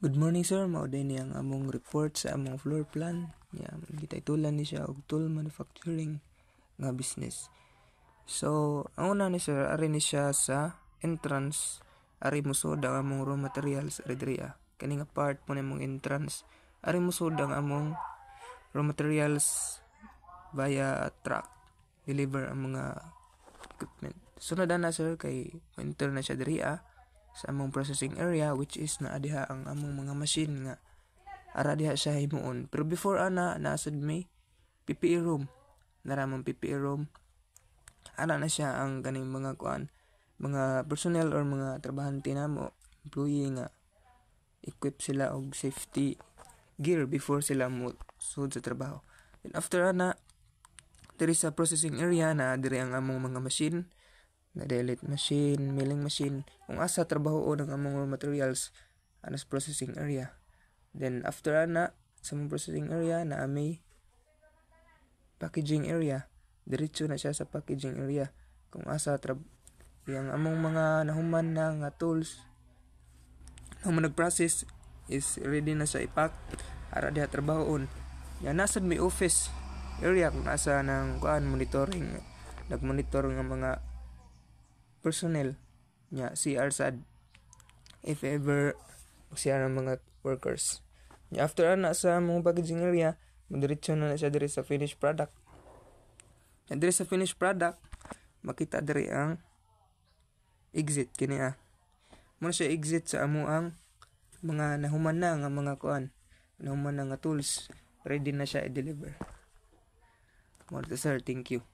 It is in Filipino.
Good morning sir, mao din ni ang among report sa among floor plan. Gitaytulan ni siya og tool manufacturing nga business. So, ang una ni sir, ari ni siya sa entrance, ari musod ang among raw materials redria. Kani nga part mo nimong entrance, ari musod ang among raw materials via truck, deliver ang mga equipment. Sunod na sir kay enter na siya diri sa among processing area, which is naa diha ang among mga machine nga ara diha siya himuon. Pero before nasad may PPE room, naramang PPE room. Ana na siya ang kaning mga mga personnel or mga trabahante namo, employee nga equip sila og safety gear before sila mo sud sa trabaho. And after diri sa processing area na diri ang among mga machine, na delete machine, milling machine, kung asa trabaho ng among raw materials sa processing area. Then after sa among processing area na may packaging area, diretso na siya sa packaging area kung asa yung among mga nahuman na nga tools nang nag-process is ready na sa ipack ara diha trabahoon. Yan nasad may office area kung asa nang monitoring, nagmonitor ng mga personnel nya CR sad if ever CR ang mga workers. After sa among packaging area, diretso na siya diri sa finished product. And diri sa finished product, makita diri ang exit kini mo siya exit sa amo ang mga nahuman na nga mga nahuman na nga tools, ready na siya i-deliver. Mo sir, thank you.